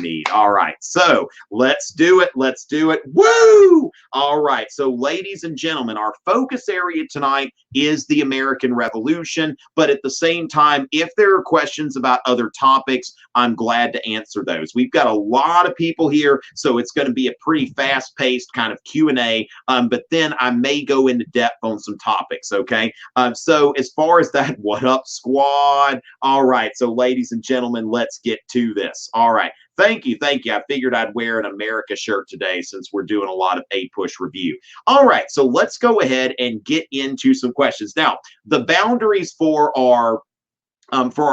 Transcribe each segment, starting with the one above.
need. All right, so let's do it. Let's do it. Woo! All right, so ladies and gentlemen, our focus area tonight is the American Revolution, but at the same time, if there are questions about other topics, I'm glad to answer those. We've got a lot of people here, so it's going to be a pretty fast-paced kind of Q&A, but then I may go into depth on some topics, okay? So as far as that, what up, squad? All right, so ladies and gentlemen, let's get to this. All right. Thank you. Thank you. I figured I'd wear an America shirt today since we're doing a lot of APUSH review. All right. So let's go ahead and get into some questions. Now, the boundaries for our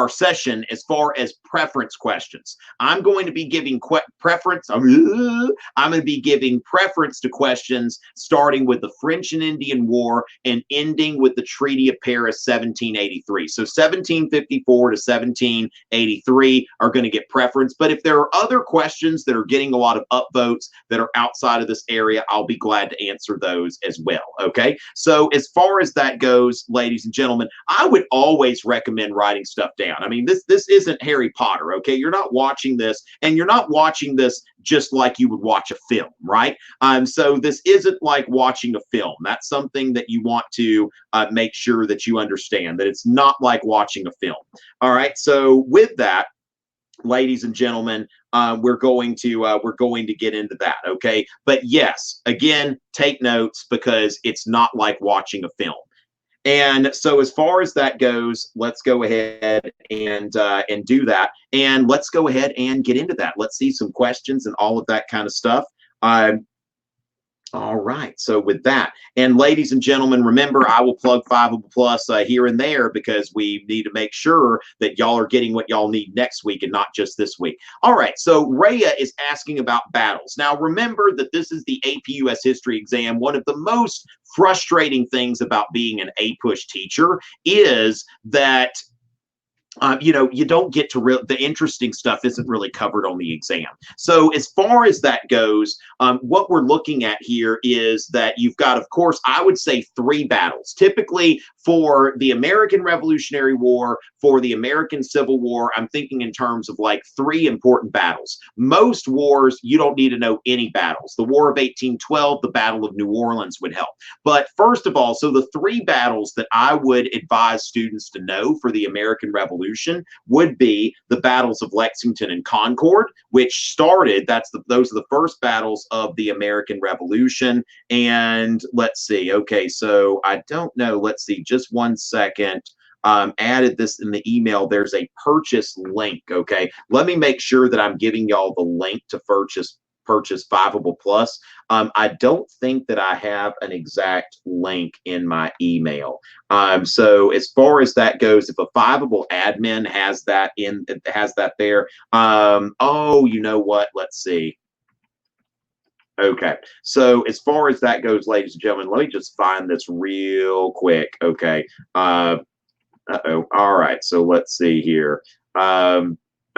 session as far as preference questions. I'm going to be giving preference. I'm going to be giving preference to questions starting with the French and Indian War and ending with the Treaty of Paris 1783. So 1754 to 1783 are going to get preference. But if there are other questions that are getting a lot of upvotes that are outside of this area, I'll be glad to answer those as well. Okay. So as far as that goes, ladies and gentlemen, I would always recommend writing stuff down. I mean, this isn't Harry Potter, okay? You're not watching this, and you're not watching this just like you would watch a film, right? So this isn't like watching a film. That's something that you want to make sure that you understand, that it's not like watching a film. All right, so with that, ladies and gentlemen, we're going to get into that, okay? But yes, again, take notes because it's not like watching a film. And so as far as that goes, let's go ahead and do that. And let's go ahead and get into that. Let's see some questions and all of that kind of stuff. All right, so with that, and ladies and gentlemen, remember, I will plug 5able Plus here and there because we need to make sure that y'all are getting what y'all need next week and not just this week. All right, so Rhea is asking about battles. Now, remember that this is the APUS history exam. One of the most frustrating things about being an APUSH teacher is that you know, you don't get to the interesting stuff isn't really covered on the exam. So as far as that goes, what we're looking at here is that you've got, of course, I would say 3 battles. Typically for the American Revolutionary War, for the American Civil War, I'm thinking in terms of like 3 important battles. Most wars, you don't need to know any battles. The War of 1812, the Battle of New Orleans would help. But first of all, so the 3 battles that I would advise students to know for the American Revolution would be the battles of Lexington and Concord, which started, those are the first battles of the American Revolution. And let's see, okay, so I don't know, let's see, just one second. Added this in the email. There's a purchase link, okay? Let me make sure that I'm giving y'all the link to purchase 5able Plus. I don't think that I have an exact link in my email. So as far as that goes, if a 5able admin has that there, oh, you know what? Let's see. Okay, so as far as that goes, ladies and gentlemen, let me just find this real quick. Okay. All right, so let's see here.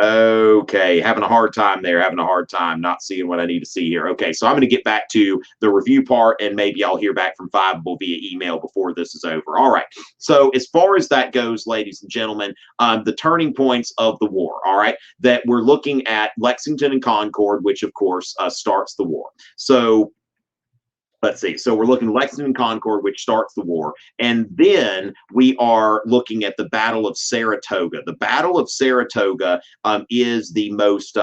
Okay, having a hard time there, not seeing what I need to see here. Okay, so I'm going to get back to the review part, and maybe I'll hear back from 5able via email before this is over. All right, so as far as that goes, ladies and gentlemen, the turning points of the war, all right, that we're looking at Lexington and Concord, which of course starts the war. So let's see. So we're looking at Lexington and Concord, which starts the war. And then we are looking at the Battle of Saratoga. The Battle of Saratoga is the most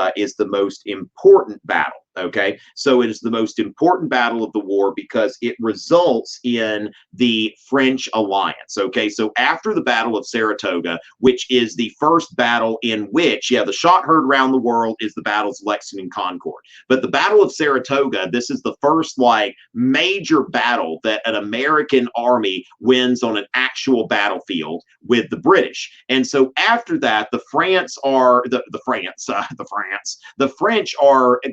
important battle. Okay, so it is the most important battle of the war because it results in the French alliance. Okay, so after the Battle of Saratoga, which is the first battle in which, the shot heard around the world is the battles of Lexington and Concord. But the Battle of Saratoga, this is the first like major battle that an American army wins on an actual battlefield with the British. And so after that, the French are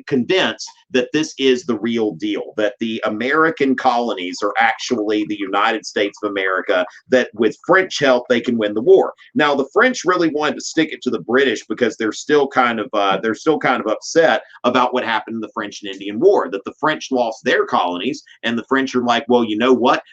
convinced that this is the real deal, that the American colonies are actually the United States of America, that with French help they can win the war. Now the French really wanted to stick it to the British because they're still kind of upset about what happened in the French and Indian War, that the French lost their colonies, and the French are like, well, you know what?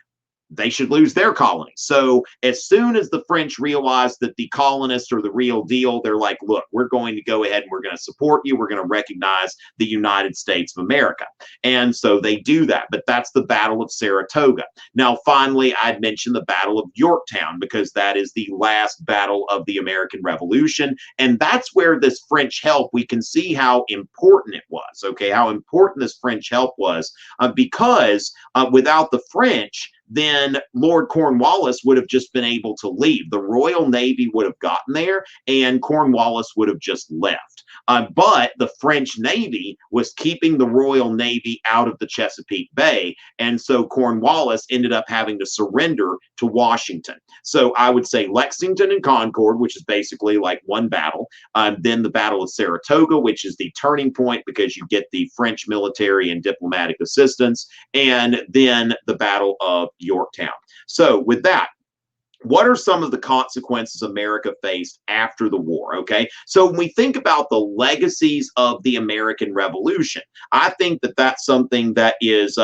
they should lose their colonies. So as soon as the French realized that the colonists are the real deal, they're like, look, we're going to go ahead and we're going to support you. We're going to recognize the United States of America. And so they do that. But that's the Battle of Saratoga. Now, finally, I'd mention the Battle of Yorktown because that is the last battle of the American Revolution. And that's where this French help, we can see how important it was, okay, how important this French help was because without the French, then Lord Cornwallis would have just been able to leave. The Royal Navy would have gotten there and Cornwallis would have just left. But the French Navy was keeping the Royal Navy out of the Chesapeake Bay. And so Cornwallis ended up having to surrender to Washington. So I would say Lexington and Concord, which is basically like one battle. Then the Battle of Saratoga, which is the turning point because you get the French military and diplomatic assistance. And then the Battle of Yorktown. So with that, what are some of the consequences America faced after the war? Okay, so when we think about the legacies of the American Revolution, I think that that's something that is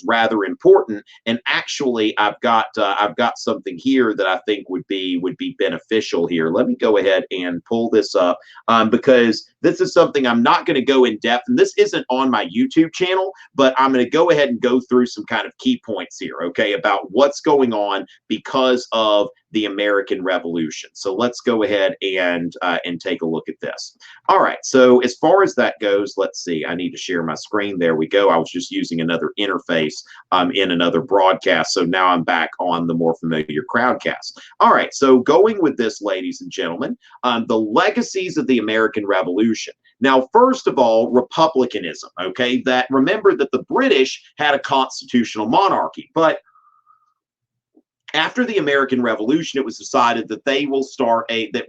rather important. And actually, I've got something here that I think would be beneficial here. Let me go ahead and pull this up because this is something I'm not going to go in depth, and this isn't on my YouTube channel, but I'm going to go ahead and go through some kind of key points here, okay, about what's going on because of the American Revolution. So let's go ahead and take a look at this. All right, so as far as that goes, let's see. I need to share my screen. There we go. I was just using another interface in another broadcast, so now I'm back on the more familiar Crowdcast. All right, so going with this, ladies and gentlemen, the legacies of the American Revolution. Now, first of all, republicanism, okay? That remember that the British had a constitutional monarchy, but after the American Revolution, it was decided that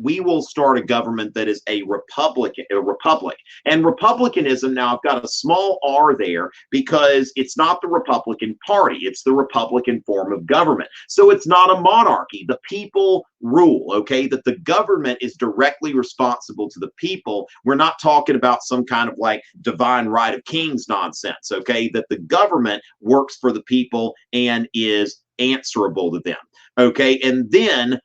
we will start a government that is a republic. And republicanism, now I've got a small r there because it's not the Republican Party, it's the Republican form of government. So it's not a monarchy. The people rule, okay? That the government is directly responsible to the people. We're not talking about some kind of like divine right of kings nonsense, okay? That the government works for the people and is answerable to them, okay? And then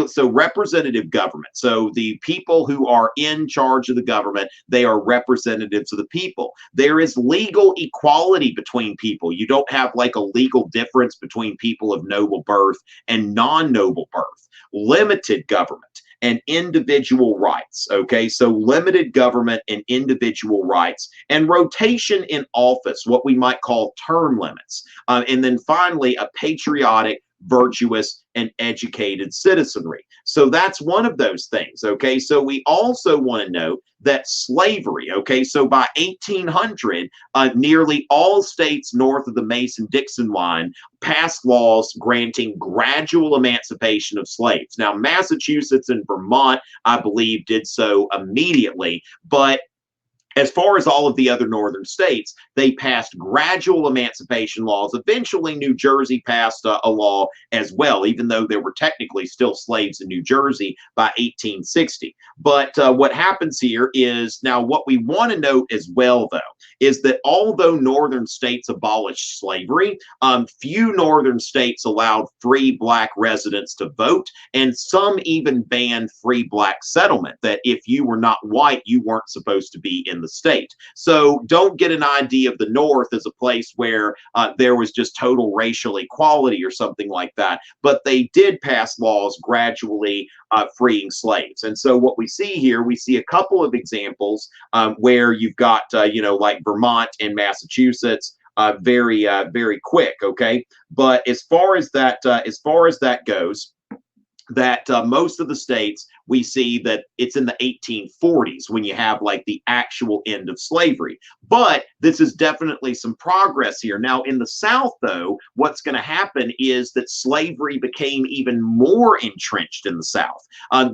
so representative government. So the people who are in charge of the government, they are representatives of the people. There is legal equality between people. You don't have like a legal difference between people of noble birth and non-noble birth. Limited government and individual rights, okay? So limited government and individual rights and rotation in office, what we might call term limits. And then finally, a patriotic, virtuous, and educated citizenry. So that's one of those things, okay? So we also want to note that slavery, okay? So by 1800, nearly all states north of the Mason-Dixon line passed laws granting gradual emancipation of slaves. Now, Massachusetts and Vermont, I believe, did so immediately, but as far as all of the other northern states, they passed gradual emancipation laws. Eventually, New Jersey passed a law as well, even though there were technically still slaves in New Jersey by 1860. But what happens here is, now what we want to note as well, though, is that although northern states abolished slavery, few northern states allowed free black residents to vote, and some even banned free black settlement, that if you were not white, you weren't supposed to be in the state. So don't get an idea of the North as a place where there was just total racial equality or something like that, but they did pass laws gradually freeing slaves. And so what we see here, we see a couple of examples where you've got, like Vermont and Massachusetts, very quick, okay? But as far as that goes, that most of the states, we see that it's in the 1840s when you have like the actual end of slavery. But this is definitely some progress here. Now, in the South, though, what's going to happen is that slavery became even more entrenched in the South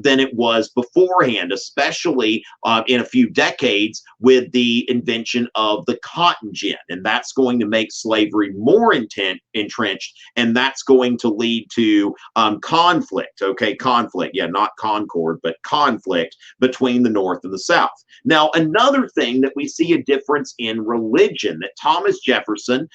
than it was beforehand, especially in a few decades with the invention of the cotton gin. And that's going to make slavery more entrenched, and that's going to lead to conflict. Okay, conflict. Yeah, not concord. discord, but conflict between the North and the South. Now, another thing that we see a difference in religion, that Thomas Jefferson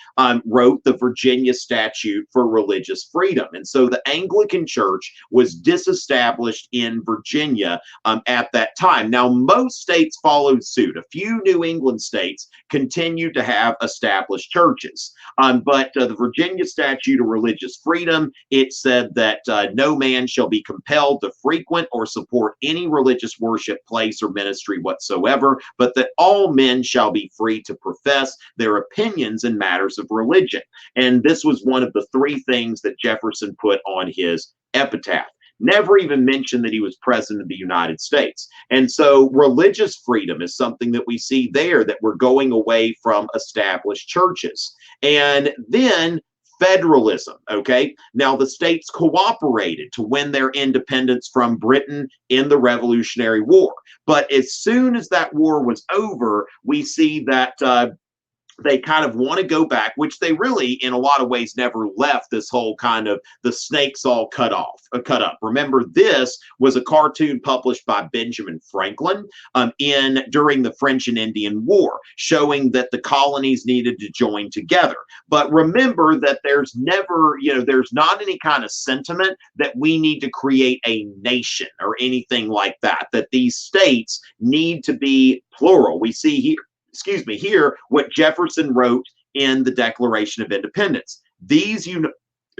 wrote the Virginia Statute for Religious Freedom. And so the Anglican Church was disestablished in Virginia at that time. Now, most states followed suit. A few New England states continued to have established churches. But the Virginia Statute of Religious Freedom, it said that no man shall be compelled to frequent or support any religious worship place or ministry whatsoever, but that all men shall be free to profess their opinions in matters of religion. And this was one of the three things that Jefferson put on his epitaph. Never even mentioned that he was president of the United States. And so religious freedom is something that we see there, that we're going away from established churches. And then federalism, okay? Now, the states cooperated to win their independence from Britain in the Revolutionary War. But as soon as that war was over, we see that they kind of want to go back, which they really, in a lot of ways, never left this whole kind of the snakes all cut up. Remember, this was a cartoon published by Benjamin Franklin during the French and Indian War, showing that the colonies needed to join together. But remember that there's never, there's not any kind of sentiment that we need to create a nation or anything like that, that these states need to be plural. We see here what Jefferson wrote in the Declaration of Independence.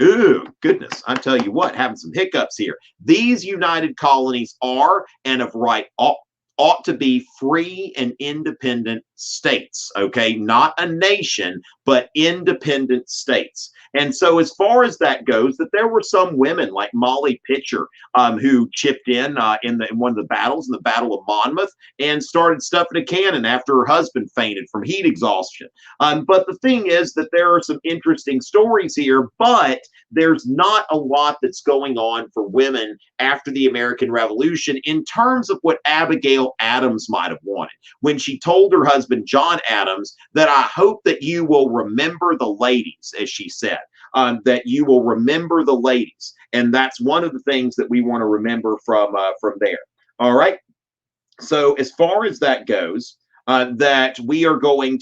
Ooh, goodness, I tell you what, having some hiccups here. These united colonies are, and of right, ought to be free and independent states, okay? Not a nation, but independent states. And so as far as that goes, that there were some women like Molly Pitcher who chipped in one of the battles, in the Battle of Monmouth, and started stuffing a cannon after her husband fainted from heat exhaustion. But the thing is that there are some interesting stories here, but there's not a lot that's going on for women after the American Revolution in terms of what Abigail Adams might have wanted when she told her husband, John Adams, that I hope that you will remember the ladies, as she said, that you will remember the ladies. And that's one of the things that we want to remember from there. All right. So as far as that goes, that we're going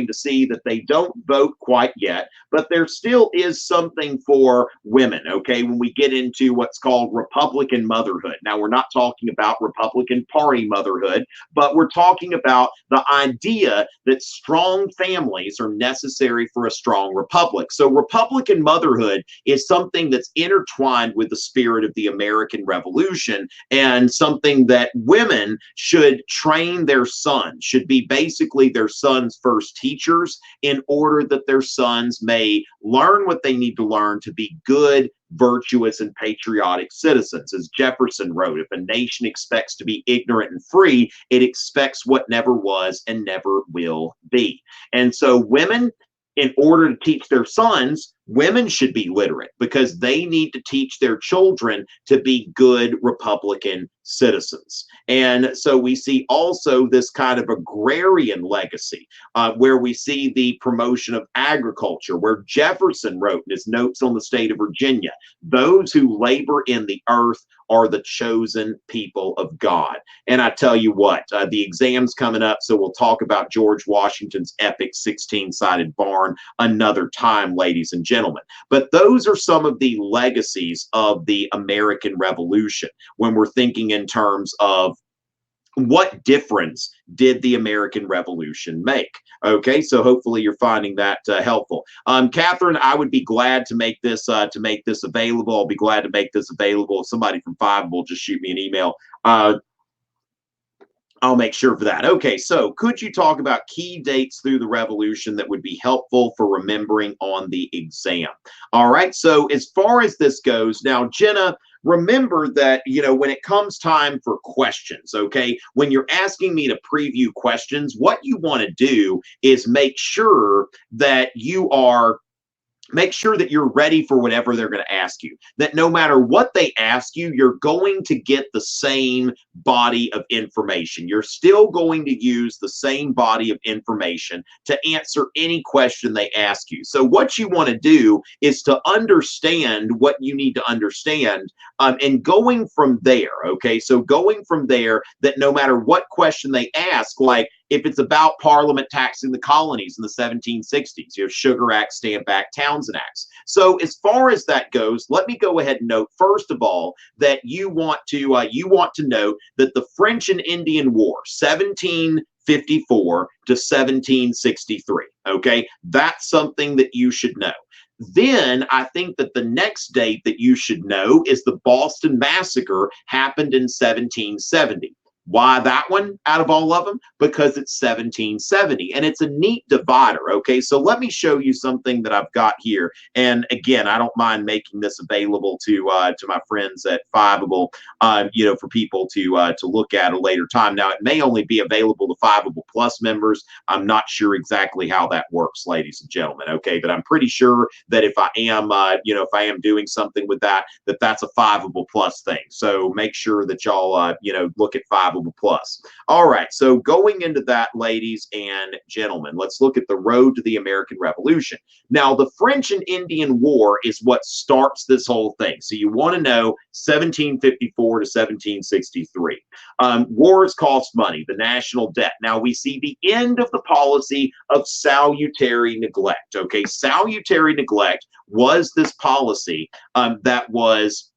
to see that they don't vote quite yet, but there still is something for women, okay, when we get into what's called Republican motherhood. Now, we're not talking about Republican Party motherhood, but we're talking about the idea that strong families are necessary for a strong republic. So Republican motherhood is something that's intertwined with the spirit of the American Revolution, and something that women should train their sons, should be basically their sons' first teachers, in order that their sons may learn what they need to learn to be good, virtuous, and patriotic citizens. As Jefferson wrote, if a nation expects to be ignorant and free, it expects what never was and never will be. And so women, in order to teach their sons, women should be literate, because they need to teach their children to be good Republican citizens. And so we see also this kind of agrarian legacy, where we see the promotion of agriculture, where Jefferson wrote in his notes on the state of Virginia, those who labor in the earth are the chosen people of God. And I tell you what, the exam's coming up, so we'll talk about George Washington's epic 16-sided barn another time, ladies and gentlemen. But those are some of the legacies of the American Revolution when we're thinking in terms of what difference did the American Revolution make? Okay, so hopefully you're finding that helpful. Catherine, I would be glad to make this available. I'll be glad to make this available. If somebody from Five will just shoot me an email, I'll make sure for that. Okay, so could you talk about key dates through the Revolution that would be helpful for remembering on the exam? All right, so as far as this goes, now, Jenna, remember that, when it comes time for questions, okay, when you're asking me to preview questions, what you want to do is make sure that you are make sure that you're ready for whatever they're going to ask you. That no matter what they ask you, you're going to get the same body of information. You're still going to use the same body of information to answer any question they ask you. So what you want to do is to understand what you need to understand, and going from there, okay? So going from there, that no matter what question they ask, like if it's about Parliament taxing the colonies in the 1760s, Sugar Act, Stamp Act, Townsend Acts. So as far as that goes, let me go ahead and note first of all that you want to note that the French and Indian War, 1754 to 1763. Okay, that's something that you should know. Then I think that the next date that you should know is the Boston Massacre happened in 1770. Why that one out of all of them? Because it's 1770, and it's a neat divider, okay? So let me show you something that I've got here. And again, I don't mind making this available to my friends at Fiveable, for people to look at a later time. Now, it may only be available to Fiveable Plus members. I'm not sure exactly how that works, ladies and gentlemen, okay? But I'm pretty sure that if I am doing something with that, that's a Fiveable Plus thing. So make sure that y'all, look at Fiveable Plus. All right, so going into that, ladies and gentlemen, let's look at the road to the American Revolution. Now, the French and Indian War is what starts this whole thing. So you want to know 1754 to 1763. Wars cost money, the national debt. Now, we see the end of the policy of salutary neglect. Okay, salutary neglect was this policy that was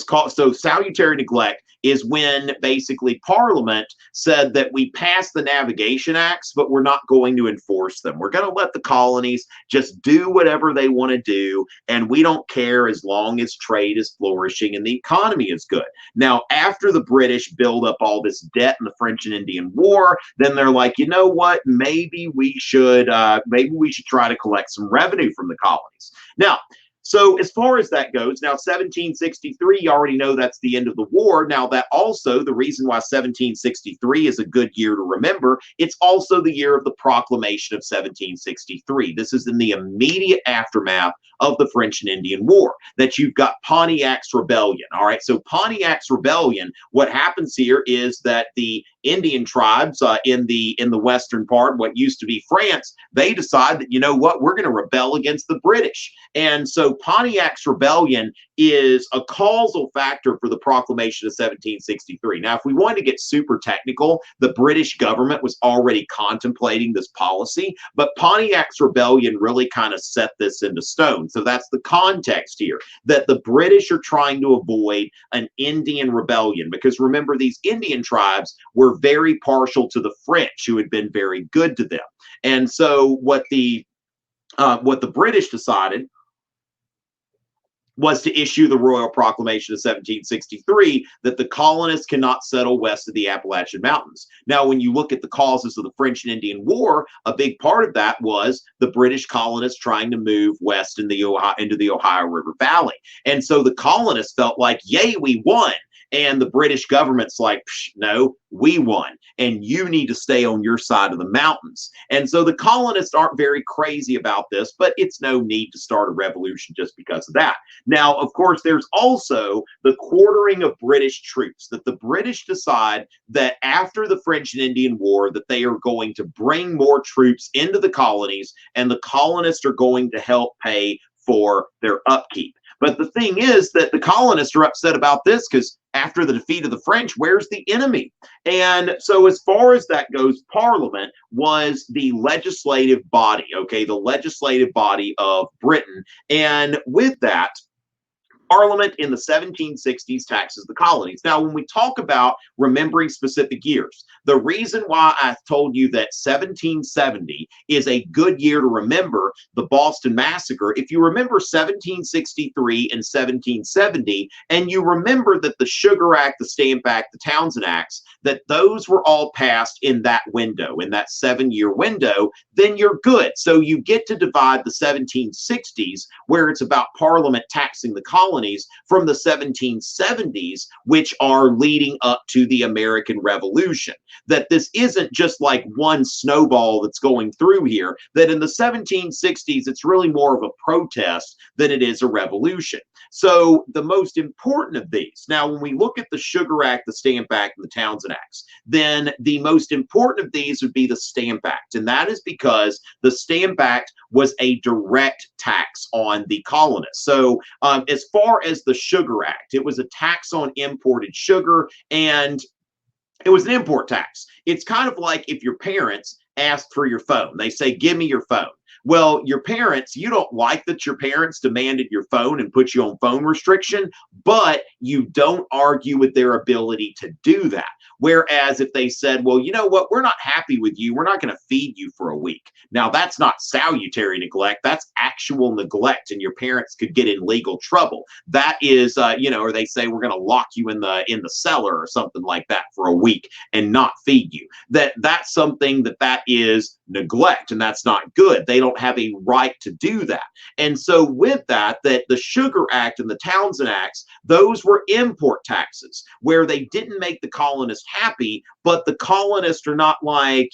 called, so salutary neglect is when basically Parliament said that we passed the Navigation Acts, but we're not going to enforce them. We're going to let the colonies just do whatever they want to do, and we don't care as long as trade is flourishing and the economy is good. Now, after the British build up all this debt in the French and Indian War, then they're like, you know what? Maybe we should try to collect some revenue from the colonies. Now, so as far as that goes, now 1763, you already know that's the end of the war. Now that also, the reason why 1763 is a good year to remember, it's also the year of the Proclamation of 1763. This is in the immediate aftermath of the French and Indian War, that you've got Pontiac's Rebellion. All right, so Pontiac's Rebellion, what happens here is that the Indian tribes in the western part, what used to be France, they decide that, you know what, we're going to rebel against the British. And so Pontiac's Rebellion is a causal factor for the Proclamation of 1763. Now, if we wanted to get super technical, the British government was already contemplating this policy, but Pontiac's Rebellion really kind of set this into stone. So that's the context here, that the British are trying to avoid an Indian rebellion, because remember, these Indian tribes were very partial to the French, who had been very good to them. And so what the British decided was to issue the Royal Proclamation of 1763 that the colonists cannot settle west of the Appalachian Mountains. Now, when you look at the causes of the French and Indian War, a big part of that was the British colonists trying to move west into the Ohio River Valley. And so the colonists felt like, yay, we won. And the British government's like, no, we won, and you need to stay on your side of the mountains. And so the colonists aren't very crazy about this, but it's no need to start a revolution just because of that. Now, of course, there's also the quartering of British troops, that the British decide that after the French and Indian War, that they are going to bring more troops into the colonies, and the colonists are going to help pay for their upkeep. But the thing is that the colonists are upset about this because after the defeat of the French, where's the enemy? And so as far as that goes, Parliament was the legislative body, okay, the legislative body of Britain. And with that, Parliament in the 1760s taxes the colonies. Now, when we talk about remembering specific years, the reason why I told you that 1770 is a good year to remember the Boston Massacre, if you remember 1763 and 1770, and you remember that the Sugar Act, the Stamp Act, the Townsend Acts, that those were all passed in that window, in that 7-year window, then you're good. So you get to divide the 1760s, where it's about Parliament taxing the colonies, from the 1770s, which are leading up to the American Revolution. that this isn't just like one snowball that's going through here, that in the 1760s, it's really more of a protest than it is a revolution. So the most important of these, now when we look at the Sugar Act, the Stamp Act, and the Townshend Acts, then the most important of these would be the Stamp Act. And that is because the Stamp Act was a direct tax on the colonists. So as far as the Sugar Act, it was a tax on imported sugar, and it was an import tax. It's kind of like if your parents asked for your phone. They say, give me your phone. Well, your parents, you don't like that your parents demanded your phone and put you on phone restriction, but you don't argue with their ability to do that. Whereas if they said, well, you know what, we're not happy with you, we're not going to feed you for a week. Now, that's not salutary neglect, that's actual neglect, and your parents could get in legal trouble. That is, or they say we're going to lock you in the cellar or something like that for a week and not feed you. That's something that is neglect, and that's not good. They don't have a right to do that. And so with that the Sugar Act and the Townshend Acts, those were import taxes where they didn't make the colonists happy, but the colonists are not like,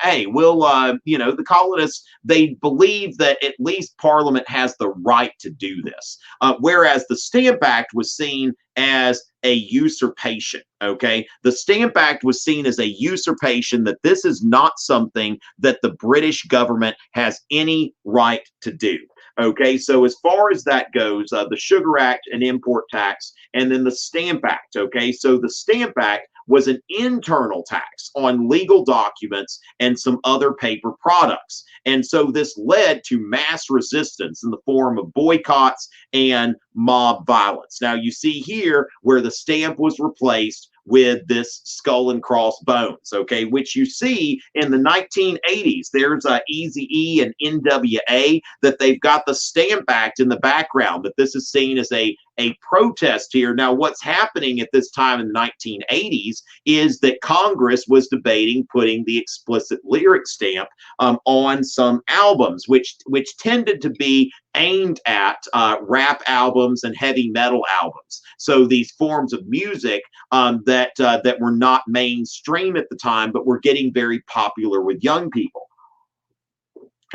hey, we'll, the colonists, they believe that at least Parliament has the right to do this. Whereas the Stamp Act was seen as a usurpation, okay? The Stamp Act was seen as a usurpation, that this is not something that the British government has any right to do. Okay, so as far as that goes, the Sugar Act, an import tax, and then the Stamp Act, okay? So the Stamp Act was an internal tax on legal documents and some other paper products. And so this led to mass resistance in the form of boycotts and mob violence. Now you see here where the stamp was replaced with this skull and crossbones, okay, which you see in the 1980s. There's Eazy-E and NWA, that they've got the Stamp Act in the background, that this is seen as a protest here. Now, what's happening at this time in the 1980s is that Congress was debating putting the explicit lyric stamp on some albums, which tended to be aimed at rap albums and heavy metal albums. So these forms of music that were not mainstream at the time, but were getting very popular with young people.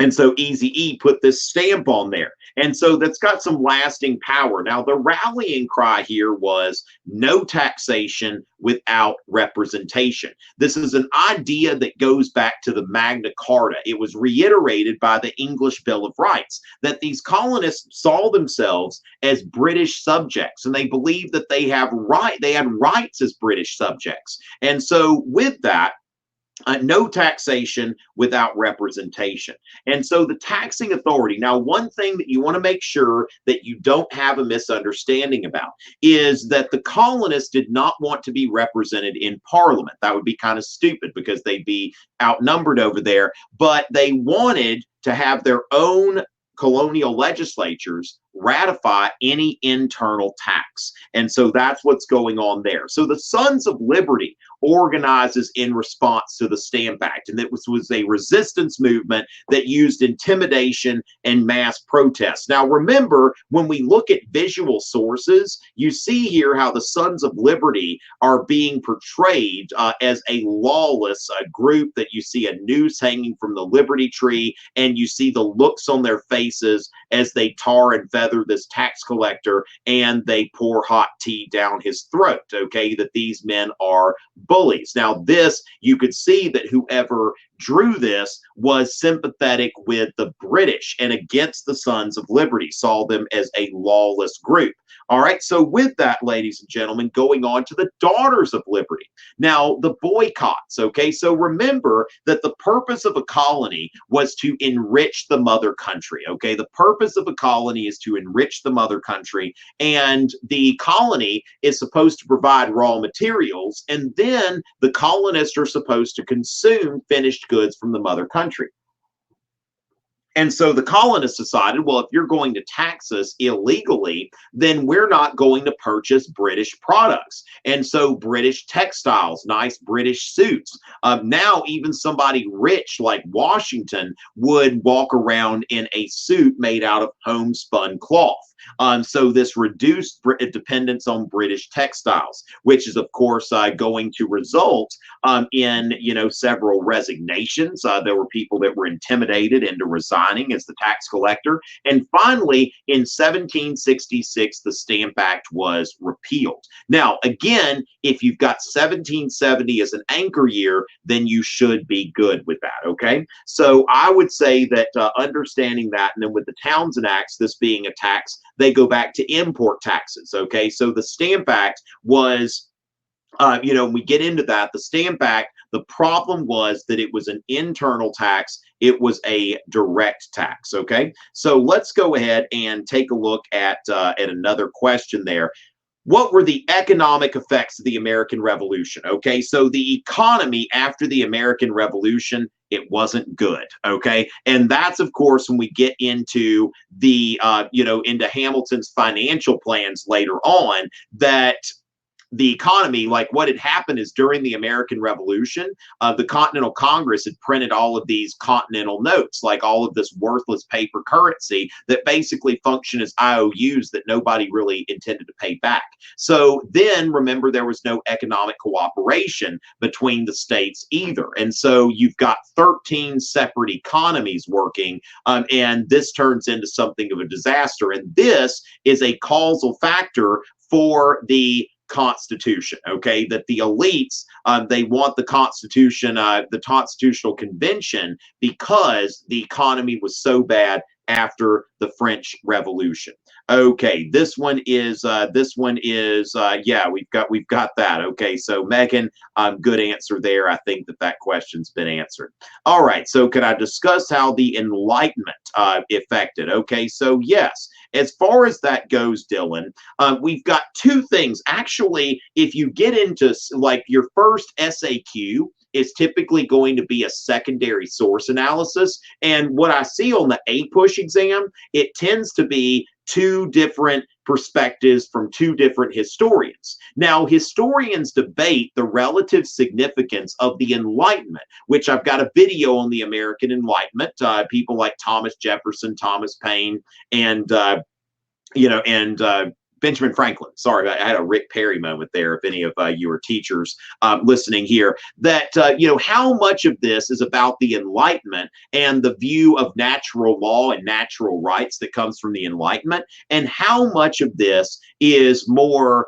And so Eazy-E put this stamp on there. And so that's got some lasting power. Now, the rallying cry here was no taxation without representation. This is an idea that goes back to the Magna Carta. It was reiterated by the English Bill of Rights, that these colonists saw themselves as British subjects, and they believed that they had rights as British subjects. And so with that, no taxation without representation. And so the taxing authority, now one thing that you want to make sure that you don't have a misunderstanding about is that the colonists did not want to be represented in Parliament. That would be kind of stupid because they'd be outnumbered over there, but they wanted to have their own colonial legislatures ratify any internal tax. And so that's what's going on there. So the Sons of Liberty organizes in response to the Stamp Act, and it was a resistance movement that used intimidation and mass protests. Now remember, when we look at visual sources, you see here how the Sons of Liberty are being portrayed as a lawless group, that you see a noose hanging from the Liberty Tree, and you see the looks on their faces as they tar and feather this tax collector, and they pour hot tea down his throat, okay, that these men are bullies. Now this, you could see that whoever drew this was sympathetic with the British and against the Sons of Liberty, saw them as a lawless group. All right, so with that, ladies and gentlemen, going on to the Daughters of Liberty. Now, the boycotts, okay? So remember that the purpose of a colony was to enrich the mother country, okay? The purpose of a colony is to enrich the mother country, and the colony is supposed to provide raw materials, and then the colonists are supposed to consume finished goods from the mother country. And so the colonists decided, well, if you're going to tax us illegally, then we're not going to purchase British products. And so British textiles, nice British suits. Now even somebody rich like Washington would walk around in a suit made out of homespun cloth. So this reduced dependence on British textiles, which is, of course, going to result in, several resignations. There were people that were intimidated into resigning as the tax collector. And finally, in 1766, the Stamp Act was repealed. Now, again, if you've got 1770 as an anchor year, then you should be good with that, okay? So I would say that understanding that, and then with the Townshend Acts, this being a tax, they go back to import taxes, okay? So the Stamp Act was, we get into that. The Stamp Act, the problem was that it was an internal tax. It was a direct tax, okay? So let's go ahead and take a look at another question there. What were the economic effects of the American Revolution? Okay, so the economy after the American Revolution, it wasn't good. Okay, and that's, of course, when we get into the into Hamilton's financial plans later on, that the economy, like what had happened is during the American Revolution, the Continental Congress had printed all of these continental notes, like all of this worthless paper currency that basically function as IOUs that nobody really intended to pay back. So then, remember, there was no economic cooperation between the states either. And so you've got 13 separate economies working, and this turns into something of a disaster. And this is a causal factor for the Constitution, okay, that the elites, they want the Constitution, the Constitutional Convention, because the economy was so bad after the French Revolution. Okay, this one is yeah, we've got that. Okay, so Megan, good answer there. I think that question's been answered. All right, so could I discuss how the Enlightenment affected? Okay, so yes, as far as that goes, Dylan, we've got two things. Actually, if you get into like your first SAQ, is typically going to be a secondary source analysis. And what I see on the APUSH exam, it tends to be two different perspectives from two different historians. Now, historians debate the relative significance of the Enlightenment, which I've got a video on the American Enlightenment. People like Thomas Jefferson, Thomas Paine, and Benjamin Franklin. Sorry, I had a Rick Perry moment there. If any of you are teachers listening here, that how much of this is about the Enlightenment and the view of natural law and natural rights that comes from the Enlightenment, and how much of this is more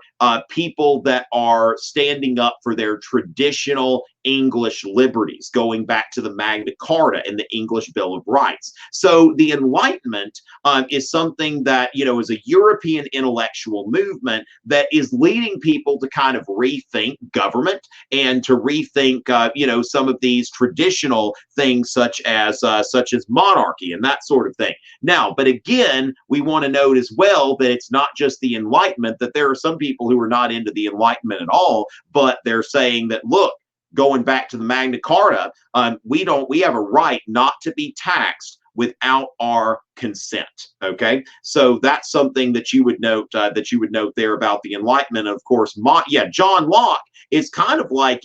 people that are standing up for their traditional English liberties, going back to the Magna Carta and the English Bill of Rights. So the Enlightenment is something that, is a European intellectual movement that is leading people to kind of rethink government and to rethink, some of these traditional things such as monarchy and that sort of thing. Now, but again, we want to note as well that it's not just the Enlightenment, that there are some people who are not into the Enlightenment at all, but they're saying that, look, going back to the Magna Carta, we have a right not to be taxed without our consent. Okay, so that's something that you would note there about the Enlightenment. Of course, John Locke is kind of like,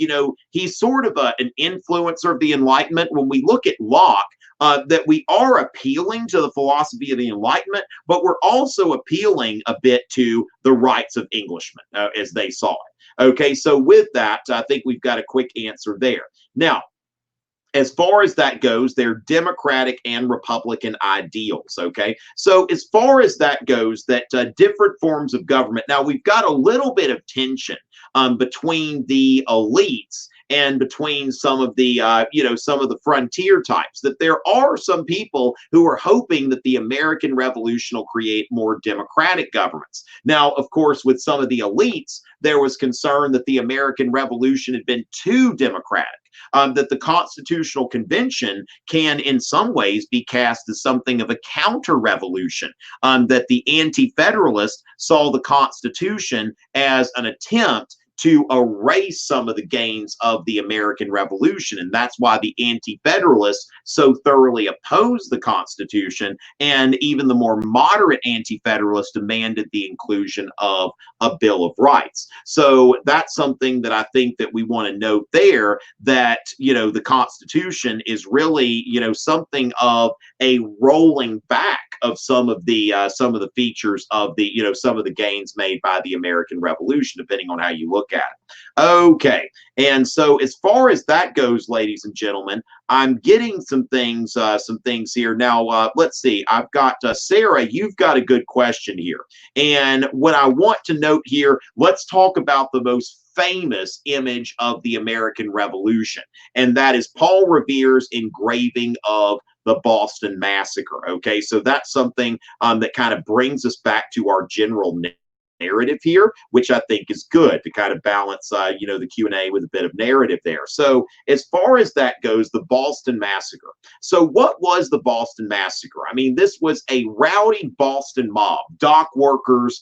he's sort of an influencer of the Enlightenment. When we look at Locke, that we are appealing to the philosophy of the Enlightenment, but we're also appealing a bit to the rights of Englishmen as they saw it. Okay, so with that, I think we've got a quick answer there. Now, as far as that goes, they're Democratic and Republican ideals, okay? So as far as that goes, that different forms of government, now we've got a little bit of tension between the elites and between some of the, some of the frontier types, that there are some people who are hoping that the American Revolution will create more democratic governments. Now, of course, with some of the elites, there was concern that the American Revolution had been too democratic. That the Constitutional Convention can, in some ways, be cast as something of a counter-revolution, that the Anti-Federalists saw the Constitution as an attempt to erase some of the gains of the American Revolution. And that's why the Anti-Federalists so thoroughly opposed the Constitution, and even the more moderate Anti-Federalists demanded the inclusion of a Bill of Rights. So that's something that I think that we want to note there, that, the Constitution is really, something of a rolling back of some of the features of the, you know, some of the gains made by the American Revolution, depending on how you look at it. Okay, and so as far as that goes, ladies and gentlemen, I'm getting some things here now. Let's see. I've got Sarah. You've got a good question here, and what I want to note here. Let's talk about the most famous image of the American Revolution, and that is Paul Revere's engraving of the Boston Massacre. Okay, so that's something that kind of brings us back to our general narrative here, which I think is good to kind of balance, you know, the Q&A with a bit of narrative there. So as far as that goes, the Boston Massacre. So what was the Boston Massacre? I mean, this was a rowdy Boston mob, dock workers,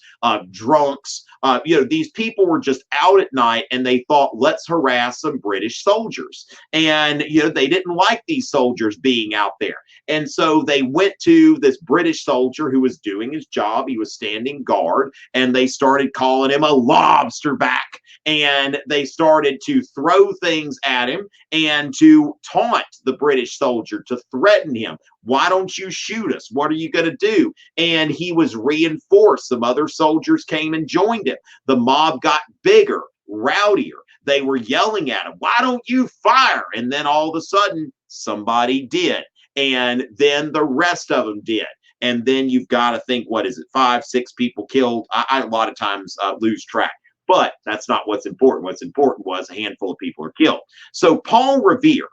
drunks. You know, these people were just out at night and they thought, let's harass some British soldiers. And, you know, they didn't like these soldiers being out there. And so they went to this British soldier who was doing his job. He was standing guard, and they started calling him a lobster back. And they started to throw things at him and to taunt the British soldier, to threaten him. Why don't you shoot us? What are you going to do? And he was reinforced. Some other soldiers came and joined him. The mob got bigger, rowdier. They were yelling at him, why don't you fire? And then all of a sudden, somebody did. And then the rest of them did. And then you've got to think, what is it, 5, 6 people killed? I a lot of times lose track. But that's not what's important. What's important was a handful of people are killed. So Paul Revere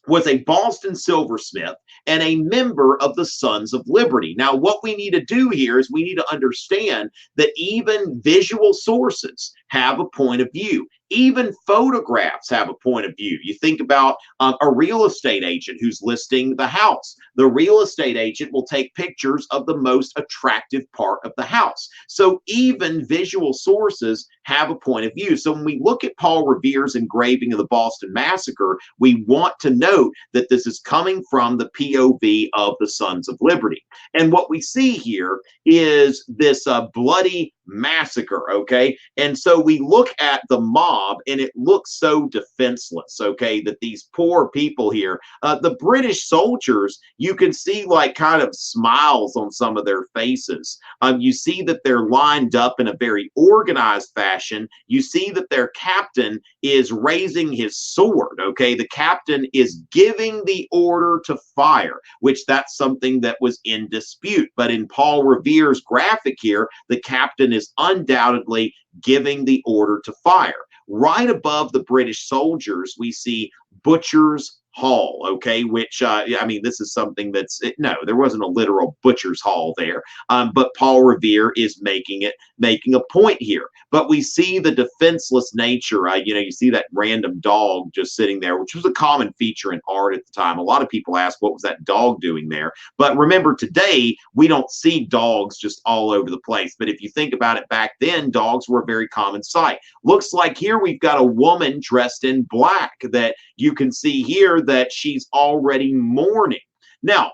was a Boston silversmith and a member of the Sons of Liberty. Now, what we need to do here is we need to understand that even visual sources have a point of view. Even photographs have a point of view. You think about a real estate agent who's listing the house. The real estate agent will take pictures of the most attractive part of the house. So even visual sources have a point of view. So when we look at Paul Revere's engraving of the Boston Massacre, we want to note that this is coming from the POV of the Sons of Liberty. And what we see here is this bloody massacre, okay? And so we look at the mob and it looks so defenseless, okay, that these poor people here, the British soldiers, you can see like kind of smiles on some of their faces. You see that they're lined up in a very organized fashion. You see that their captain is raising his sword, okay? The captain is giving the order to fire, which that's something that was in dispute. But in Paul Revere's graphic here, the captain is undoubtedly giving the order to fire. Right above the British soldiers, we see Butcher's Hall, okay, which, I mean, this is something that's, no, there wasn't a literal butcher's hall there, but Paul Revere is making a point here. But we see the defenseless nature, you know, you see that random dog just sitting there, which was a common feature in art at the time. A lot of people ask, what was that dog doing there? But remember, today, we don't see dogs just all over the place. But if you think about it back then, dogs were a very common sight. Looks like here we've got a woman dressed in black that you can see here that she's already mourning. Now,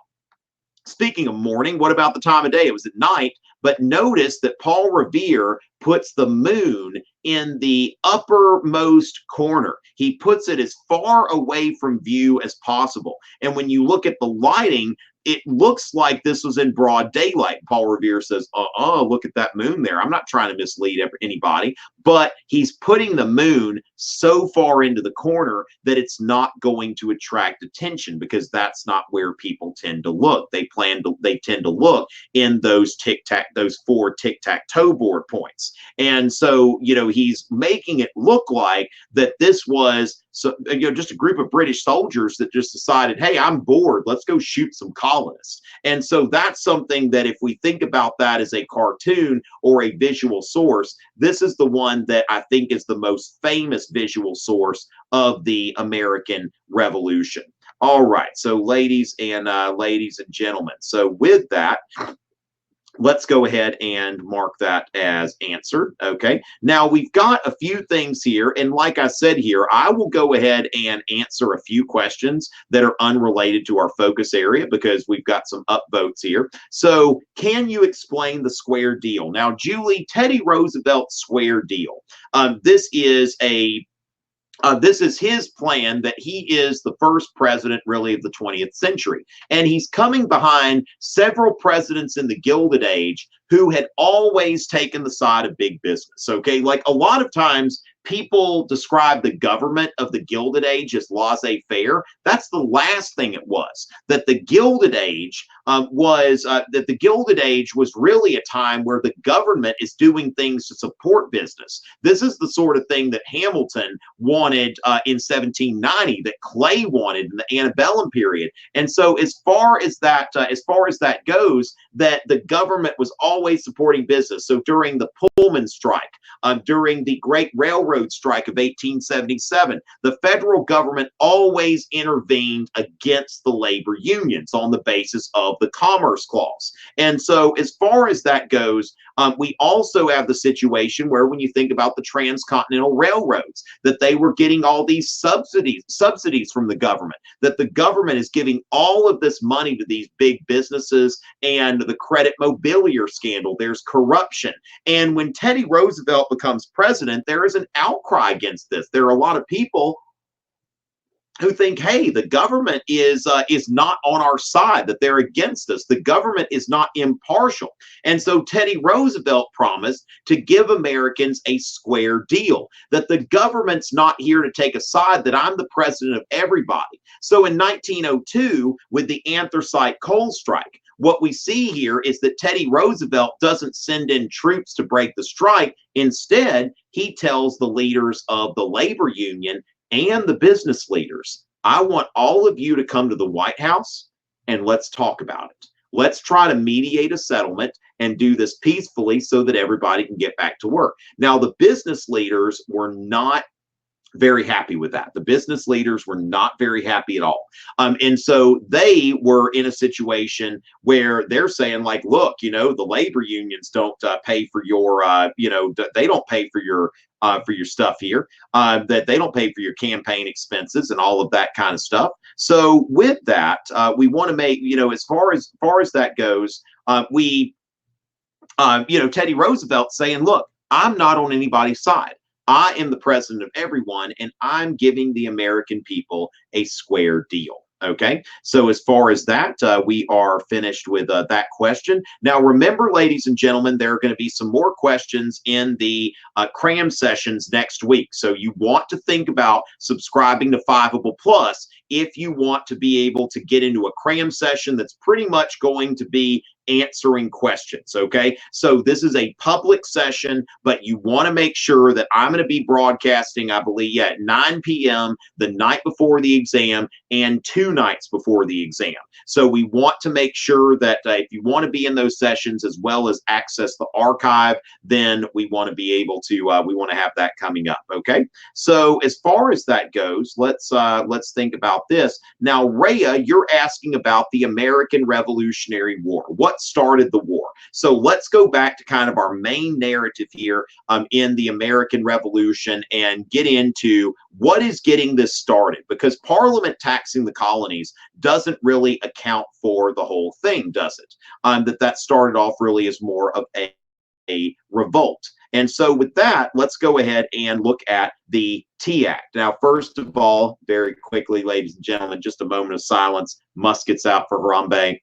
speaking of mourning, what about the time of day? It was at night, but notice that Paul Revere puts the moon in the uppermost corner. He puts it as far away from view as possible. And when you look at the lighting, it looks like this was in broad daylight. Paul Revere says, look at that moon there. I'm not trying to mislead anybody, but he's putting the moon so far into the corner that it's not going to attract attention, because that's not where people tend to look. They tend to look in those those 4 tic-tac-toe board points. And so, you know, he's making it look like that this was, so, you know, just a group of British soldiers that just decided, hey, I'm bored, let's go shoot some colonists. And so that's something that if we think about that as a cartoon or a visual source, this is the one that I think is the most famous visual source of the American Revolution. All right, so ladies and gentlemen, so with that, let's go ahead and mark that as answered. Okay, now we've got a few things here, and like I said here, I will go ahead and answer a few questions that are unrelated to our focus area because we've got some upvotes here. So, can you explain the square deal? Now, Julie, Teddy Roosevelt's square deal. This is a this is his plan that he is the first president really of the 20th century. And he's coming behind several presidents in the Gilded Age who had always taken the side of big business. Okay, like a lot of times people describe the government of the Gilded Age as laissez-faire. That's the last thing it was. That the Gilded Age was really a time where the government is doing things to support business. This is the sort of thing that Hamilton wanted in 1790, that Clay wanted in the antebellum period. And so, as far as that goes, that the government was always supporting business. So during the Pullman strike, during the Great Railroad Strike of 1877, the federal government always intervened against the labor unions on the basis of the Commerce Clause. And so, as far as that goes, we also have the situation where, when you think about the transcontinental railroads, that they were getting all these subsidies from the government, that the government is giving all of this money to these big businesses, and the credit mobilier scandal, there's corruption. And when Teddy Roosevelt becomes president, there is an outcry against this. There are a lot of people who think, hey, the government is not on our side, that they're against us. The government is not impartial. And so Teddy Roosevelt promised to give Americans a square deal, that the government's not here to take a side, that I'm the president of everybody. So in 1902, with the anthracite coal strike, what we see here is that Teddy Roosevelt doesn't send in troops to break the strike. Instead, he tells the leaders of the labor union and the business leaders, I want all of you to come to the White House and let's talk about it. Let's try to mediate a settlement and do this peacefully so that everybody can get back to work. Now, the business leaders were not very happy with that. The business leaders were not very happy at all. And so they were in a situation where they're saying, like, look, the labor unions don't pay for your, they don't pay for your stuff here, that they don't pay for your campaign expenses and all of that kind of stuff. So with that, we want to make, as far as that goes, Teddy Roosevelt saying, look, I'm not on anybody's side. I am the president of everyone, and I'm giving the American people a square deal. Okay, so as far as that, we are finished with that question. Now, remember, ladies and gentlemen, there are going to be some more questions in the cram sessions next week. So you want to think about subscribing to Fiveable Plus if you want to be able to get into a cram session that's pretty much going to be answering questions. Okay, so this is a public session, but you want to make sure that I'm going to be broadcasting, I believe, at 9 p.m. the night before the exam and 2 nights before the exam. So we want to make sure that if you want to be in those sessions as well as access the archive, then we want to be able to we want to have that coming up. Okay, so as far as that goes, let's think about this. Now, Rhea, you're asking about the American Revolutionary War. What started the war? So let's go back to kind of our main narrative here in the American Revolution and get into what is getting this started, because Parliament taxing the colonies doesn't really account for the whole thing, does it? That started off really as more of a revolt. And so with that, let's go ahead and look at the Tea Act. Now, first of all, very quickly, ladies and gentlemen, just a moment of silence. Muskets out for Harambe.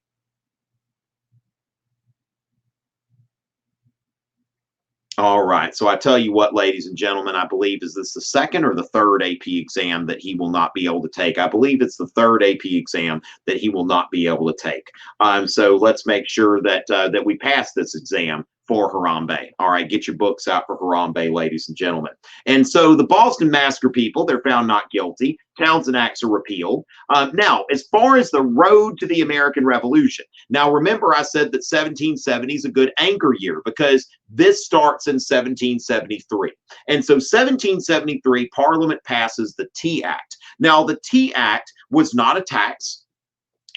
All right. So I tell you what, ladies and gentlemen, I believe, is this the second or the third AP exam that he will not be able to take? I believe it's the third AP exam that he will not be able to take. So let's make sure that that we pass this exam for Harambe. All right, get your books out for Harambe, ladies and gentlemen. And so the Boston Massacre people, they're found not guilty. Townsend Acts are repealed. Now, as far as the road to the American Revolution, now remember I said that 1770 is a good anchor year because this starts in 1773. And so 1773, Parliament passes the Tea Act. Now, the Tea Act was not a tax.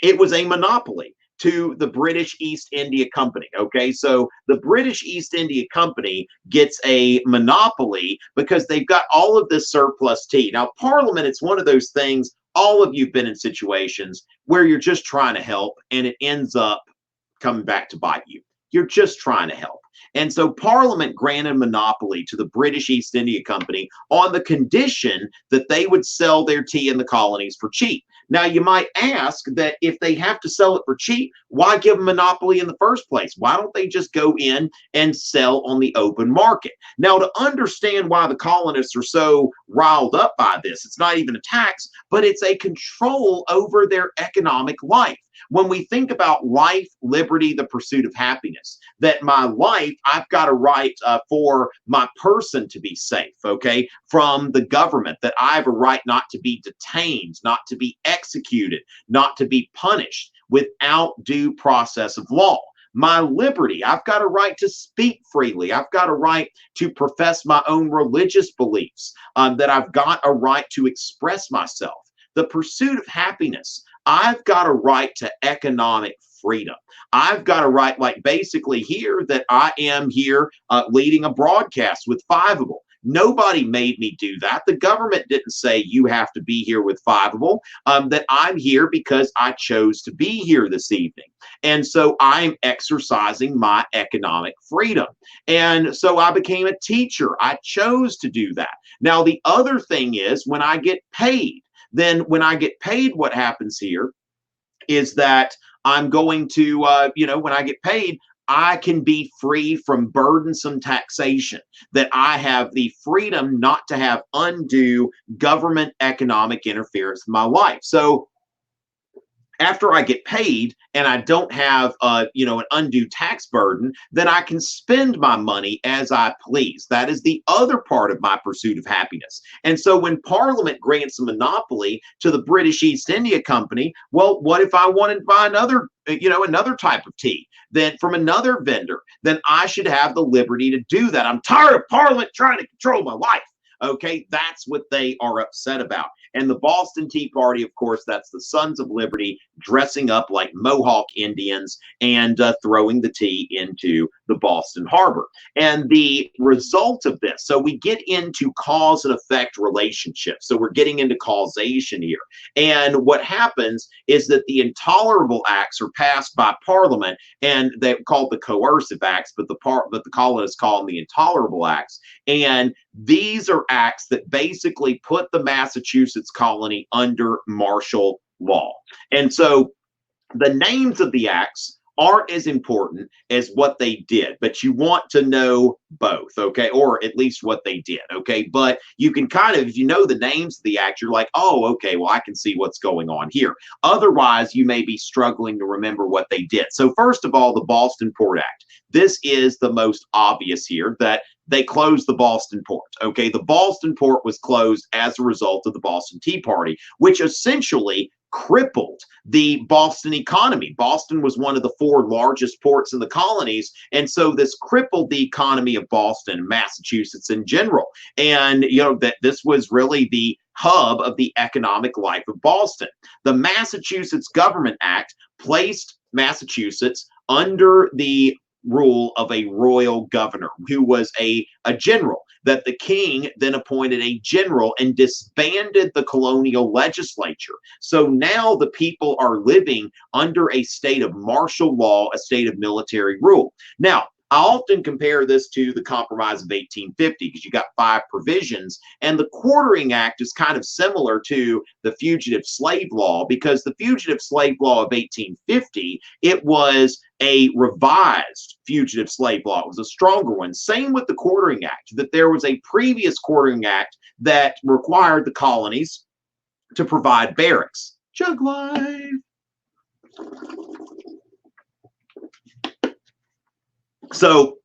It was a monopoly to the British East India Company. Okay, so the British East India Company gets a monopoly because they've got all of this surplus tea. Now, Parliament, it's one of those things, all of you've been in situations where you're just trying to help and it ends up coming back to bite you. You're just trying to help. And so Parliament granted monopoly to the British East India Company on the condition that they would sell their tea in the colonies for cheap. Now, you might ask that if they have to sell it for cheap, why give them monopoly in the first place? Why don't they just go in and sell on the open market? Now, to understand why the colonists are so riled up by this, it's not even a tax, but it's a control over their economic life. When we think about life, liberty, the pursuit of happiness, that my life, I've got a right for my person to be safe, okay, from the government, that I have a right not to be detained, not to be executed, not to be punished without due process of law. My liberty, I've got a right to speak freely. I've got a right to profess my own religious beliefs, that I've got a right to express myself. The pursuit of happiness, I've got a right to economic freedom. I've got a right, like basically here, that I am here leading a broadcast with Fiveable. Nobody made me do that. The government didn't say you have to be here with Fiveable. That I'm here because I chose to be here this evening. And so I'm exercising my economic freedom. And so I became a teacher. I chose to do that. Now, the other thing is when I get paid, then when I get paid, what happens here is that I'm going to, when I get paid, I can be free from burdensome taxation, that I have the freedom not to have undue government economic interference in my life. So after I get paid and I don't have, an undue tax burden, then I can spend my money as I please. That is the other part of my pursuit of happiness. And so when Parliament grants a monopoly to the British East India Company, well, what if I wanted to buy another type of tea, then from another vendor? Then I should have the liberty to do that. I'm tired of Parliament trying to control my life. Okay, that's what they are upset about. And the Boston Tea Party, of course, that's the Sons of Liberty dressing up like Mohawk Indians and throwing the tea into the Boston Harbor. And the result of this, so we get into cause and effect relationships. So we're getting into causation here. And what happens is that the Intolerable Acts are passed by Parliament, and they're called the Coercive Acts, but the colonists call them the Intolerable Acts. And these are acts that basically put the Massachusetts colony under martial law. And so the names of the acts aren't as important as what they did, but you want to know both, okay, or at least what they did, okay. But you can kind of, if you know the names of the act, you're like, oh, okay, well, I can see what's going on here. Otherwise, you may be struggling to remember what they did. So first of all, the Boston Port Act. This is the most obvious here, that they closed the Boston Port. Okay, the Boston Port was closed as a result of the Boston Tea Party, which essentially crippled the Boston economy. Boston was one of the 4 largest ports in the colonies, and so this crippled the economy of Boston, Massachusetts in general. And that this was really the hub of the economic life of Boston. The Massachusetts Government Act placed Massachusetts under the rule of a royal governor who was a general, that the king then appointed a general and disbanded the colonial legislature. So now the people are living under a state of martial law, a state of military rule. Now, I often compare this to the Compromise of 1850 because you got 5 provisions, and the Quartering Act is kind of similar to the Fugitive Slave Law, because the Fugitive Slave Law of 1850, it was a revised Fugitive Slave Law. It was a stronger one. Same with the Quartering Act, that there was a previous Quartering Act that required the colonies to provide barracks. Jug life. So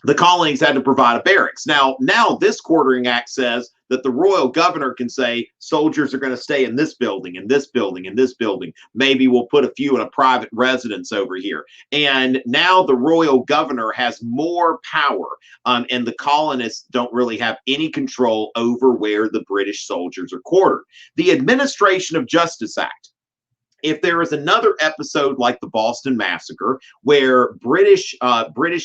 the colonies had to provide a barracks. Now this Quartering Act says that the royal governor can say soldiers are going to stay in this building, in this building, in this building. Maybe we'll put a few in a private residence over here. And now the royal governor has more power, and the colonists don't really have any control over where the British soldiers are quartered. The Administration of Justice Act. If there is another episode like the Boston Massacre, where British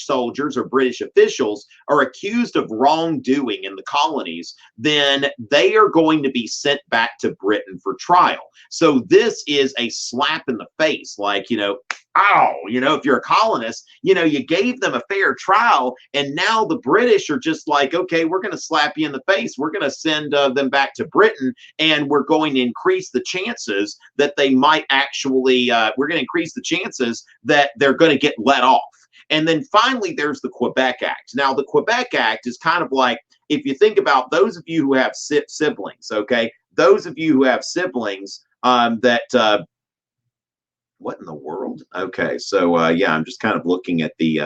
soldiers or British officials are accused of wrongdoing in the colonies, then they are going to be sent back to Britain for trial. So this is a slap in the face, like, oh, if you're a colonist, you gave them a fair trial, and now the British are just like, okay, we're going to slap you in the face. We're going to send them back to Britain, and we're going to increase the chances that they might actually, we're going to increase the chances that they're going to get let off. And then finally, there's the Quebec Act. Now, the Quebec Act is kind of like, if you think about those of you who have siblings, okay, those of you who have siblings what in the world? Okay, so yeah, I'm just kind of looking at the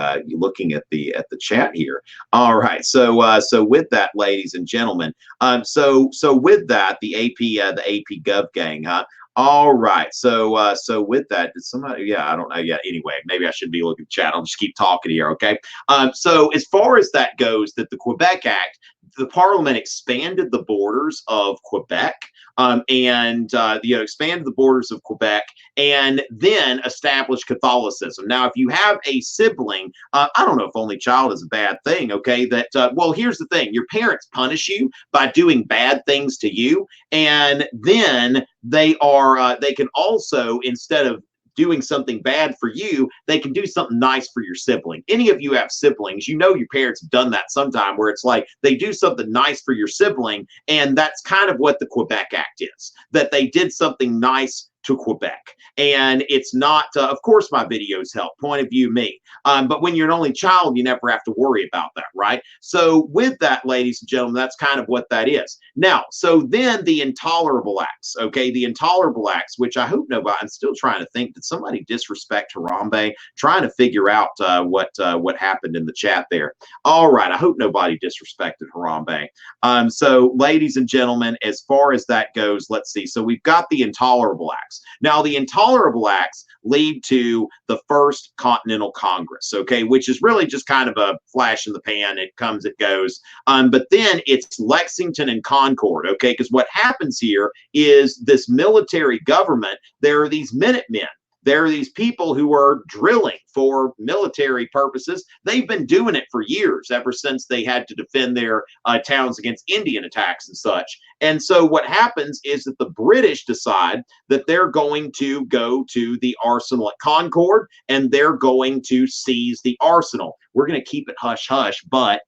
chat here. All right, so with that, ladies and gentlemen, so with that, the AP Gov gang, huh? All right, so with that, did somebody? Yeah, I don't know. Yeah, anyway, maybe I should be looking at chat. I'll just keep talking here, okay? So as far as that goes, that the Quebec Act, the Parliament expanded the borders of Quebec. And expanded the borders of Quebec, and then established Catholicism. Now, if you have a sibling, I don't know if only child is a bad thing. Okay, that well, here's the thing: your parents punish you by doing bad things to you, and then they can also, instead of doing something bad for you, they can do something nice for your sibling. Any of you have siblings, your parents have done that sometime, where it's like they do something nice for your sibling, and that's kind of what the Quebec Act is, that they did something nice to Quebec. And it's not, of course, my videos help, point of view me. But when you're an only child, you never have to worry about that, right? So with that, ladies and gentlemen, that's kind of what that is. Now, so then the Intolerable Acts, okay? The Intolerable Acts, which I hope nobody, I'm still trying to think, did somebody disrespect Harambe? Trying to figure out what happened in the chat there. All right, I hope nobody disrespected Harambe. So ladies and gentlemen, as far as that goes, let's see. So we've got the Intolerable Acts. Now, the Intolerable Acts lead to the First Continental Congress, okay, which is really just kind of a flash in the pan. It comes, it goes. But then it's Lexington and Concord, okay, because what happens here is this military government, there are these Minutemen. There are these people who are drilling for military purposes. They've been doing it for years, ever since they had to defend their towns against Indian attacks and such. And so what happens is that the British decide that they're going to go to the arsenal at Concord, and they're going to seize the arsenal. We're going to keep it hush-hush, but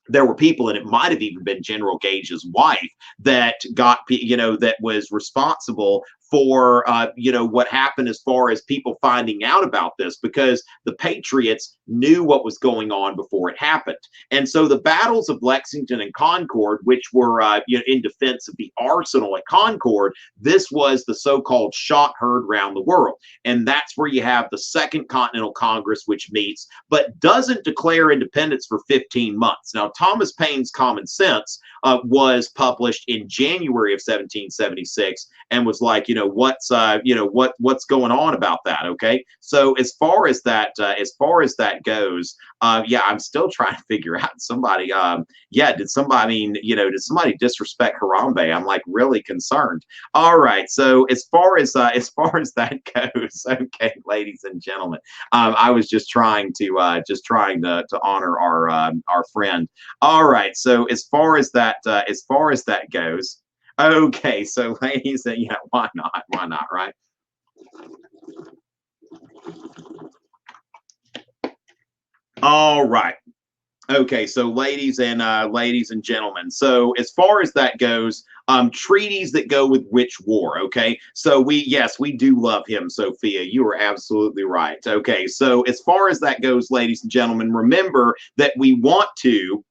there were people, and it might have even been General Gage's wife, that that was responsible for, what happened as far as people finding out about this, because the Patriots knew what was going on before it happened. And so the battles of Lexington and Concord, which were, in defense of the arsenal at Concord, this was the so-called shot heard round the world. And that's where you have the Second Continental Congress, which meets, but doesn't declare independence for 15 months. Now, Thomas Paine's Common Sense was published in January of 1776, and was like, what's going on about that? Okay, so as far as that goes, yeah, I'm still trying to figure out somebody. Did somebody disrespect Harambe? I'm like really concerned. All right, so as far as that goes, okay, ladies and gentlemen, I was just trying to honor our friend. All right, so as far as that goes. Okay, so ladies, yeah, why not? Why not, right? All right. Okay, so ladies and gentlemen, so as far as that goes, treaties that go with which war, okay? So we do love him, Sophia. You are absolutely right. Okay, so as far as that goes, ladies and gentlemen, remember that we want to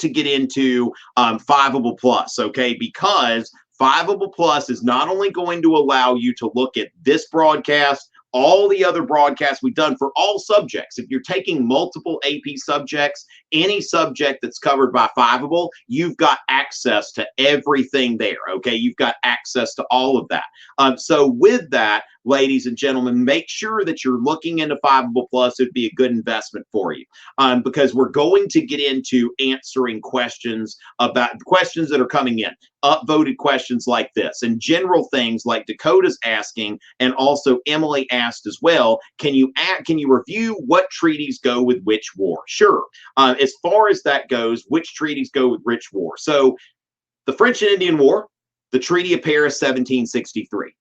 get into Fiveable Plus, okay? Because Fiveable Plus is not only going to allow you to look at this broadcast, all the other broadcasts we've done for all subjects. If you're taking multiple AP subjects, any subject that's covered by Fiveable, you've got access to everything there, okay? You've got access to all of that. So with that, ladies and gentlemen, make sure that you're looking into Fiveable Plus. It'd be a good investment for you, because we're going to get into answering questions about questions that are coming in, upvoted questions like this, and general things like Dakota's asking, and also Emily asked as well. Can you review what treaties go with which war? Sure. As far as that goes, which treaties go with which war? So, the French and Indian War, the Treaty of Paris, 1763.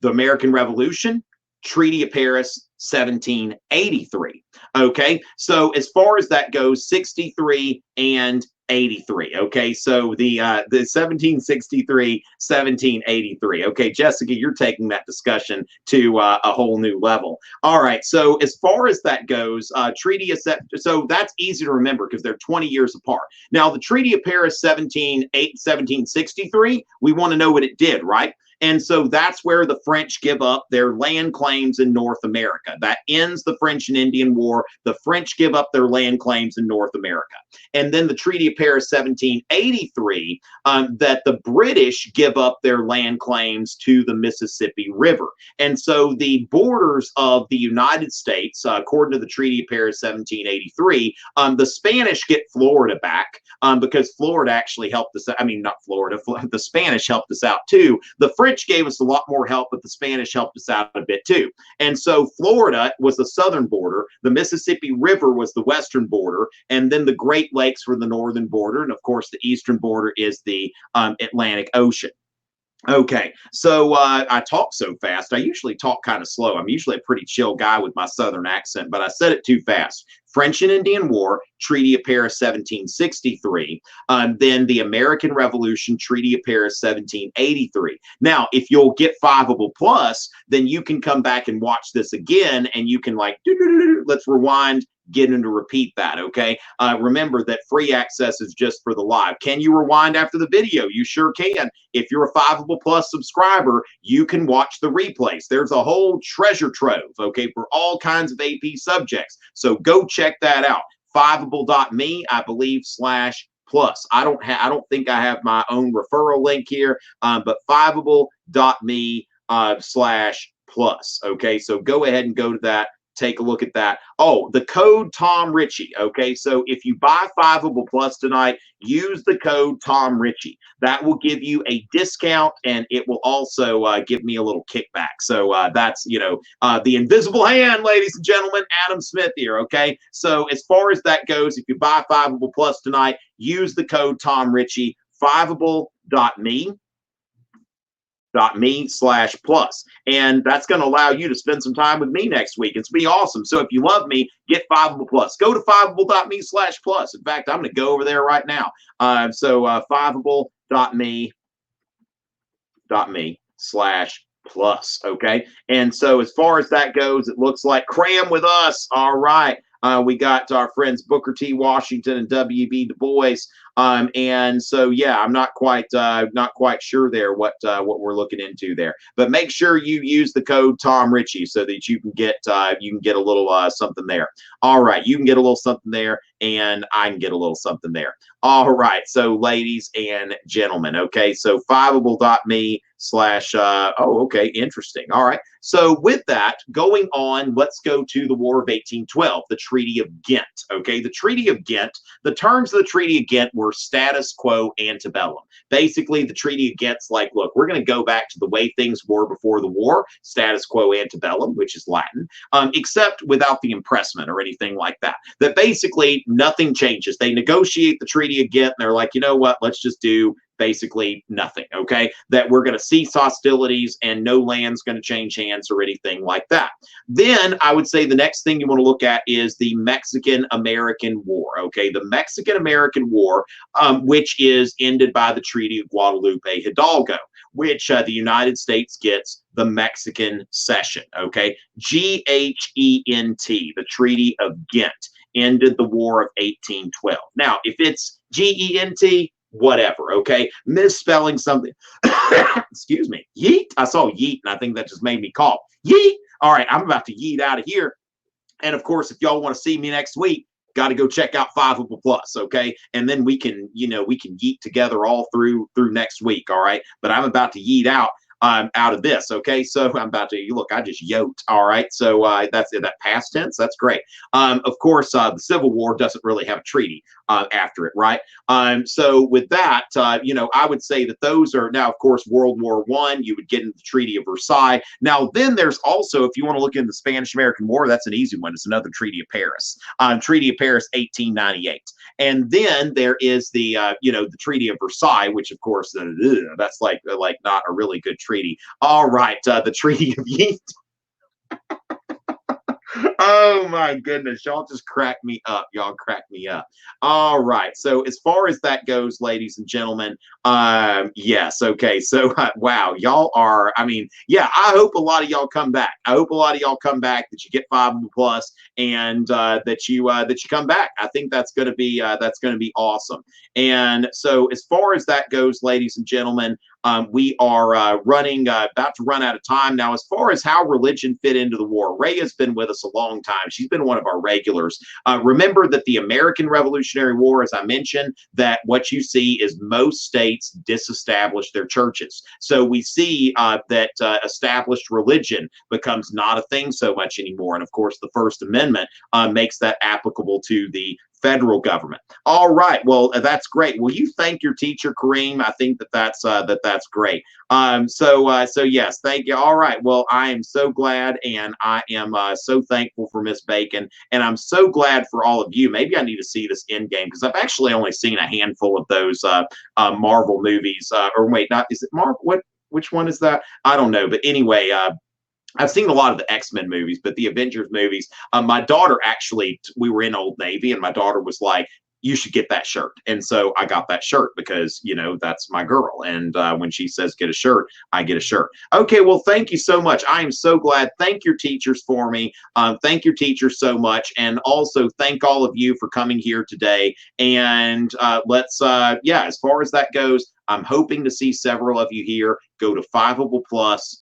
The American Revolution, Treaty of Paris, 1783. Okay, so as far as that goes, 63 and 83. Okay, so the 1763, 1783. Okay, Jessica, you're taking that discussion to a whole new level. All right, so as far as that goes, so that's easy to remember because they're 20 years apart. Now, the Treaty of Paris, 1763, we want to know what it did, right? And so that's where the French give up their land claims in North America. That ends the French and Indian War. The French give up their land claims in North America. And then the Treaty of Paris, 1783, that the British give up their land claims to the Mississippi River. And so the borders of the United States, according to the Treaty of Paris, 1783, the Spanish get Florida back because Florida actually helped us. I mean, not Florida, the Spanish helped us out too. The French gave us a lot more help, but the Spanish helped us out a bit too. And so Florida was the southern border, the Mississippi River was the western border, and then the Great Lakes were the northern border. And of course, the eastern border is the Atlantic Ocean. Okay, so I talk so fast. I usually talk kind of slow. I'm usually a pretty chill guy with my southern accent, but I said it too fast. French and Indian War, Treaty of Paris, 1763. Then the American Revolution, Treaty of Paris, 1783. Now, if you'll get 5able plus, then you can come back and watch this again, and you can like, let's rewind, get into repeat that, okay? Remember that free access is just for the live. Can you rewind after the video? You sure can. If you're a 5able plus subscriber, you can watch the replays. There's a whole treasure trove, okay, for all kinds of AP subjects. So go check that out. 5able.me, I believe, /plus. I don't think I have my own referral link here, but 5able.me /plus. Okay, so go ahead and go to that. Take a look at that. Oh, the code Tom Ritchie. Okay, so if you buy 5able plus tonight, use the code Tom Ritchie. That will give you a discount, and it will also give me a little kickback. So that's, you know, the invisible hand, ladies and gentlemen, Adam Smith here. Okay, so as far as that goes, if you buy 5able plus tonight, use the code Tom Ritchie. 5able.me /plus, and that's going to allow you to spend some time with me next week. It's be awesome. So if you love me, get 5able plus. Go to 5able.me /plus. In fact, I'm going to go over there right now. So 5able.me /plus. Okay, and so as far as that goes, it looks like cram with us. All right. We got our friends Booker T. Washington and W.B. Du Bois, and so yeah, I'm not quite sure there what we're looking into there. But make sure you use the code Tom Ritchie so that you can get a little something there. All right, you can get a little something there, and I can get a little something there. All right, so ladies and gentlemen, okay, so 5able.me okay, interesting. All right, so with that going on, let's go to the War of 1812, the Treaty of Ghent. Okay, the Treaty of Ghent, the terms of the Treaty of Ghent were status quo antebellum. Basically, the Treaty of Ghent's like, look, we're going to go back to the way things were before the war, status quo antebellum, which is Latin, except without the impressment or anything like that. That basically nothing changes. They negotiate the Treaty of Ghent, and they're like, you know what, let's just do basically nothing, okay? That we're going to cease hostilities and no land's going to change hands or anything like that. Then I would say the next thing you want to look at is the Mexican-American War, okay? The Mexican-American War, which is ended by the Treaty of Guadalupe Hidalgo, which the United States gets the Mexican Cession, okay? G-H-E-N-T, the Treaty of Ghent, ended the War of 1812. Now, if it's G-E-N-T, whatever, okay? Misspelling something. Excuse me. Yeet. I saw yeet, and I think that just made me cough. Yeet. All right, I'm about to yeet out of here. And of course, if y'all want to see me next week, got to go check out 5able plus, okay? And then we can, we can yeet together all through next week, all right? But I'm about to yeet out of this, okay? So I'm about to, look, I just yoked, all right? So that's that past tense, that's great. Of course, the Civil War doesn't really have a treaty after it, right? So with that, I would say that those are, now, of course, World War I, you would get into the Treaty of Versailles. Now, then there's also, if you want to look into the Spanish-American War, that's an easy one. It's another Treaty of Paris. Treaty of Paris, 1898. And then there is the, the Treaty of Versailles, which, of course, that's like not a really good treaty. All right, the Treaty of Yeet. Oh my goodness, y'all just crack me up. Y'all crack me up. All right. So as far as that goes, ladies and gentlemen, yes, okay. So wow, y'all are. I mean, yeah. I hope a lot of y'all come back. I hope a lot of y'all come back. That you get 5 plus, and that you come back. I think that's going to be awesome. And so as far as that goes, ladies and gentlemen, we are running about to run out of time now. As far as how religion fit into the war, Ray has been with us a long time. She's been one of our regulars. Remember that the American Revolutionary War, as I mentioned, that what you see is most states disestablish their churches. So we see that established religion becomes not a thing so much anymore. And of course, the First Amendment makes that applicable to the federal government. All right. Well, that's great. Will you thank your teacher, Kareem? I think that's great. So yes, thank you. All right. Well, I am so glad, and I am so thankful for Miss Bacon, and I'm so glad for all of you. Maybe I need to see this Endgame, because I've actually only seen a handful of those Marvel movies. Or wait, not is it Marvel? What? Which one is that? I don't know. But anyway, I've seen a lot of the X-Men movies, but the Avengers movies, my daughter actually, we were in Old Navy, and my daughter was like, you should get that shirt. And so I got that shirt because, that's my girl. And when she says get a shirt, I get a shirt. Okay, well, thank you so much. I am so glad. Thank your teachers for me. Thank your teachers so much. And also thank all of you for coming here today. And as far as that goes, I'm hoping to see several of you here. Go to 5able Plus.